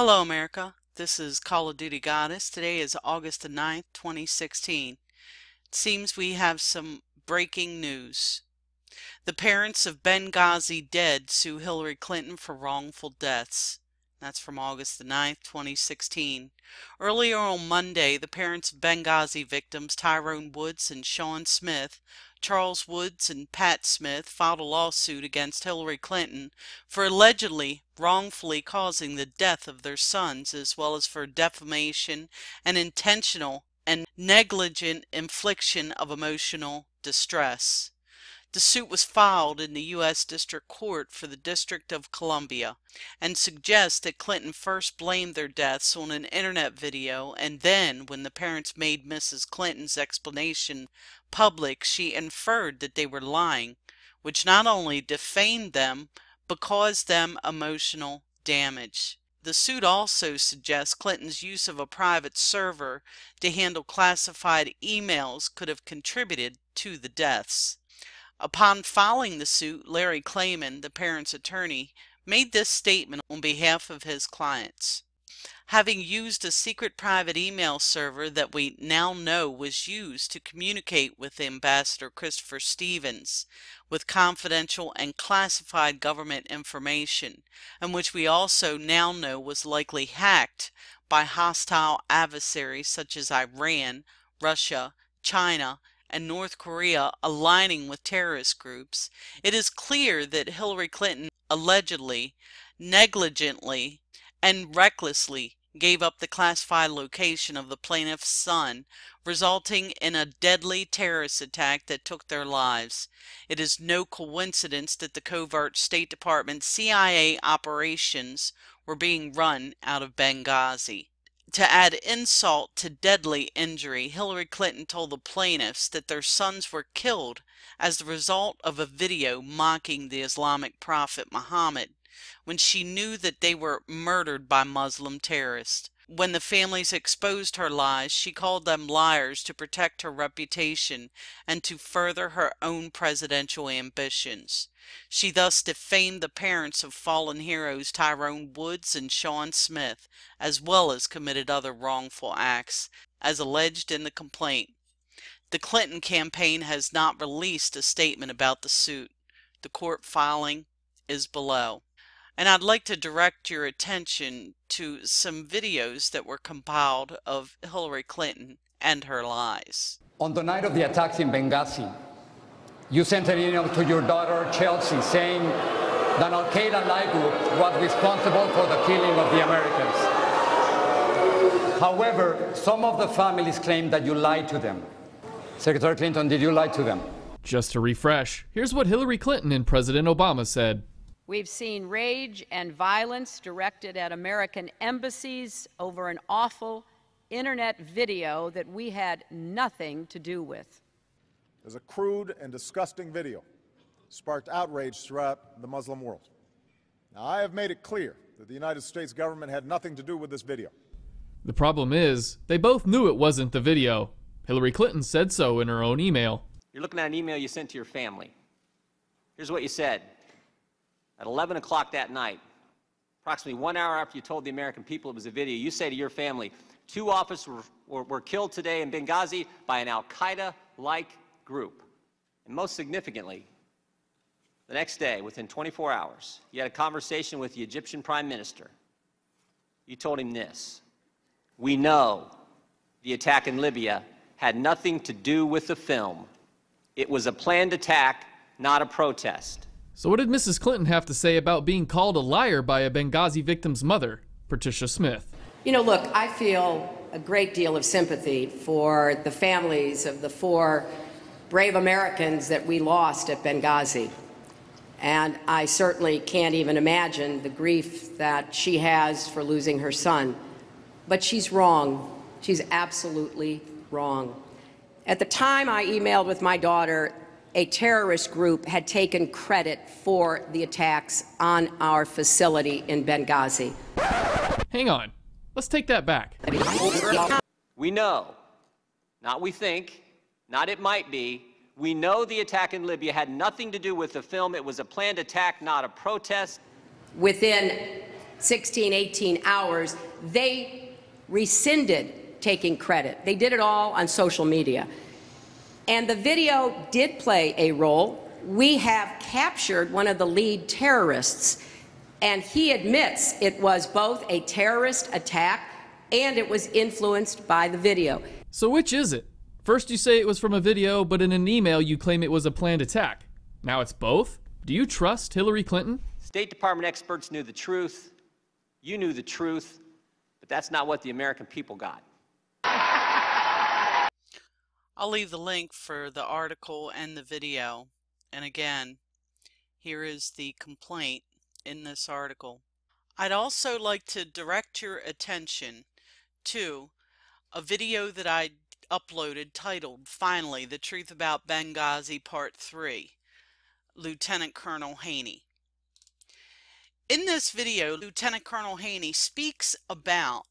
Hello, America. This is Call of Duty Goddess. Today is August the 9th, 2016. It seems we have some breaking news. The parents of Benghazi dead sue Hillary Clinton for wrongful deaths. That's from August the 9th, 2016. Earlier on Monday, the parents of Benghazi victims Tyrone Woods and Sean Smith, Charles Woods and Pat Smith, filed a lawsuit against Hillary Clinton for allegedly wrongfully causing the death of their sons, as well as for defamation and intentional and negligent infliction of emotional distress. The suit was filed in the U.S. District Court for the District of Columbia and suggests that Clinton first blamed their deaths on an internet video, and then, when the parents made Mrs. Clinton's explanation public, she inferred that they were lying, which not only defamed them, but caused them emotional damage. The suit also suggests Clinton's use of a private server to handle classified emails could have contributed to the deaths. Upon filing the suit, Larry Klayman, the parents' attorney, made this statement on behalf of his clients. Having used a secret private email server that we now know was used to communicate with Ambassador Christopher Stevens with confidential and classified government information, and which we also now know was likely hacked by hostile adversaries such as Iran, Russia, China, and North Korea aligning with terrorist groups, it is clear that Hillary Clinton allegedly, negligently, and recklessly gave up the classified location of the plaintiff's son, resulting in a deadly terrorist attack that took their lives. It is no coincidence that the covert State Department CIA operations were being run out of Benghazi. To add insult to deadly injury, Hillary Clinton told the plaintiffs that their sons were killed as the result of a video mocking the Islamic prophet Muhammad, when she knew that they were murdered by Muslim terrorists. When the families exposed her lies, she called them liars to protect her reputation and to further her own presidential ambitions. She thus defamed the parents of fallen heroes Tyrone Woods and Sean Smith, as well as committed other wrongful acts, as alleged in the complaint. The Clinton campaign has not released a statement about the suit. The court filing is below. And I'd like to direct your attention to some videos that were compiled of Hillary Clinton and her lies. On the night of the attacks in Benghazi, you sent an email to your daughter Chelsea saying that Al-Qaeda-like group was responsible for the killing of the Americans. However, some of the families claim that you lied to them. Secretary Clinton, did you lie to them? Just to refresh, here's what Hillary Clinton and President Obama said. We've seen rage and violence directed at American embassies over an awful internet video that we had nothing to do with. There's a crude and disgusting video sparked outrage throughout the Muslim world. Now, I have made it clear that the United States government had nothing to do with this video. The problem is, they both knew it wasn't the video. Hillary Clinton said so in her own email. You're looking at an email you sent to your family. Here's what you said. At 11 o'clock that night, approximately 1 hour after you told the American people it was a video, you say to your family, 2 officers were killed today in Benghazi by an Al-Qaeda-like group. And most significantly, the next day, within 24 hours, you had a conversation with the Egyptian Prime Minister. You told him this: we know the attack in Libya had nothing to do with the film. It was a planned attack, not a protest. So what did Mrs. Clinton have to say about being called a liar by a Benghazi victim's mother, Patricia Smith? You know, look, I feel a great deal of sympathy for the families of the 4 brave Americans that we lost at Benghazi. And I certainly can't even imagine the grief that she has for losing her son. But she's wrong. She's absolutely wrong. At the time I emailed with my daughter, a terrorist group had taken credit for the attacks on our facility in Benghazi. Hang on. Let's take that back. We know, not we think, not it might be, we know the attack in Libya had nothing to do with the film. It was a planned attack, not a protest. Within 16, 18 hours, they rescinded taking credit. They did it all on social media. And the video did play a role. We have captured one of the lead terrorists, and he admits it was both a terrorist attack and it was influenced by the video. So which is it? First you say it was from a video, but in an email you claim it was a planned attack. Now it's both? Do you trust Hillary Clinton? State Department experts knew the truth. You knew the truth. But that's not what the American people got. I'll leave the link for the article and the video. And again, here is the complaint in this article. I'd also like to direct your attention to a video that I uploaded titled, Finally, the Truth About Benghazi Part 3, Lieutenant Colonel Haney. In this video, Lieutenant Colonel Haney speaks about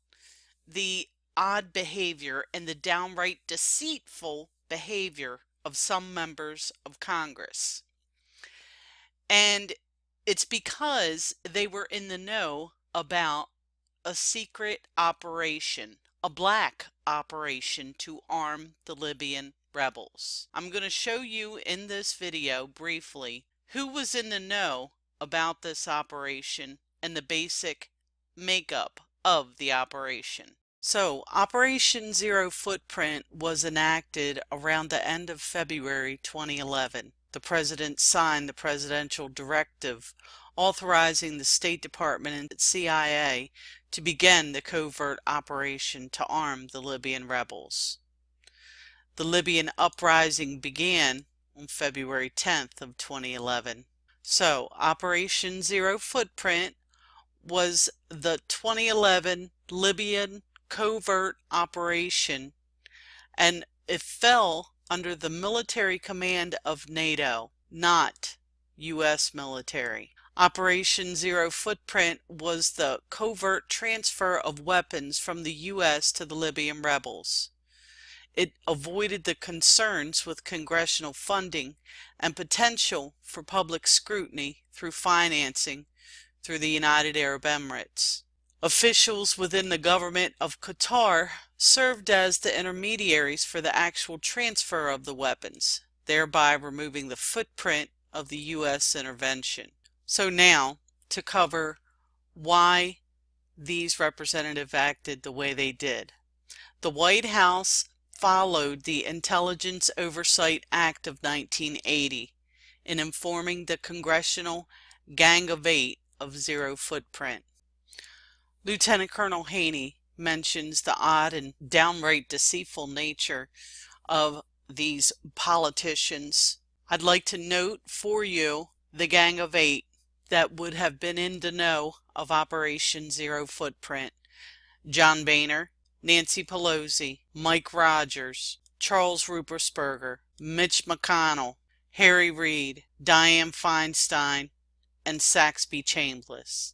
the odd behavior and the downright deceitful behavior of some members of Congress. And it's because they were in the know about a secret operation, a black operation to arm the Libyan rebels. I'm going to show you in this video briefly who was in the know about this operation and the basic makeup of the operation. So, Operation Zero Footprint was enacted around the end of February 2011. The President signed the presidential directive authorizing the State Department and CIA to begin the covert operation to arm the Libyan rebels. The Libyan uprising began on February 10th of 2011. So, Operation Zero Footprint was the 2011 Libyan covert operation, and it fell under the military command of NATO, not U.S. military. Operation Zero Footprint was the covert transfer of weapons from the U.S. to the Libyan rebels. It avoided the concerns with congressional funding and potential for public scrutiny through financing through the United Arab Emirates. Officials within the government of Qatar served as the intermediaries for the actual transfer of the weapons, thereby removing the footprint of the U.S. intervention. So now, to cover why these representatives acted the way they did. The White House followed the Intelligence Oversight Act of 1980 in informing the Congressional Gang of Eight of Zero Footprint. Lieutenant Colonel Haney mentions the odd and downright deceitful nature of these politicians. I'd like to note for you the Gang of Eight that would have been in the know of Operation Zero Footprint. John Boehner, Nancy Pelosi, Mike Rogers, Charles Ruppersberger, Mitch McConnell, Harry Reid, Dianne Feinstein, and Saxby Chambliss.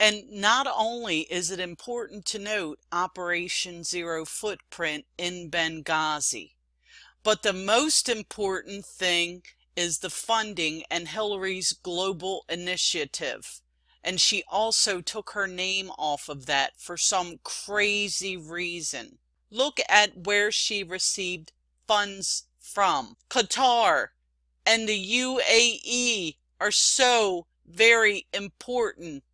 And not only is it important to note Operation Zero Footprint in Benghazi, but the most important thing is the funding and Hillary's global initiative. And she also took her name off of that for some crazy reason. Look at where she received funds from. Qatar and the UAE are so very important.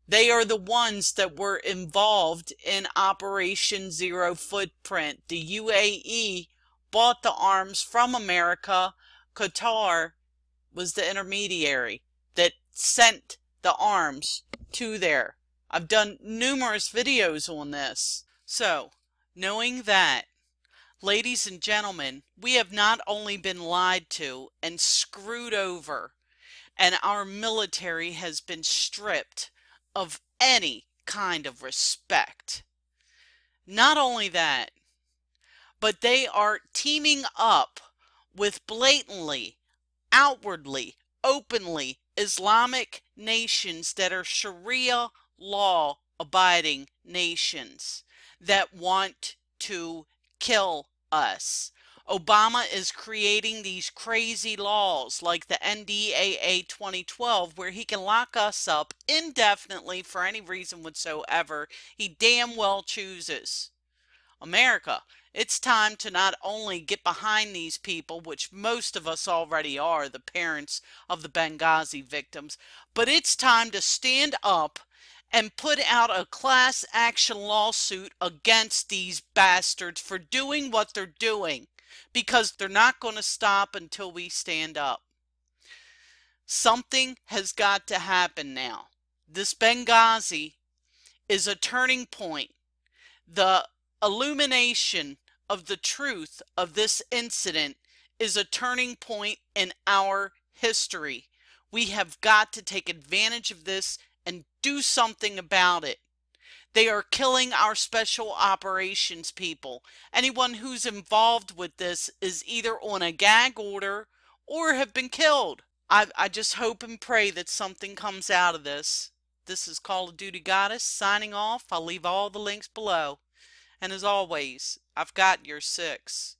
They are the ones that were involved in Operation Zero Footprint. The UAE bought the arms from America. Qatar was the intermediary that sent the arms to there. I've done numerous videos on this. So, knowing that, ladies and gentlemen, we have not only been lied to and screwed over, and our military has been stripped of any kind of respect. Not only that, but they are teaming up with blatantly, outwardly, openly Islamic nations that are Sharia law abiding nations that want to kill us. Obama is creating these crazy laws like the NDAA 2012 where he can lock us up indefinitely for any reason whatsoever he damn well chooses. America, it's time to not only get behind these people, which most of us already are, the parents of the Benghazi victims, but it's time to stand up and put out a class action lawsuit against these bastards for doing what they're doing, because they're not going to stop until we stand up. Something has got to happen now. This Benghazi is a turning point. The illumination of the truth of this incident is a turning point in our history. We have got to take advantage of this and do something about it. They are killing our special operations people. Anyone who's involved with this is either on a gag order or have been killed. I just hope and pray that something comes out of this. This is Call of Duty Goddess signing off. I'll leave all the links below. And as always, I've got your 6.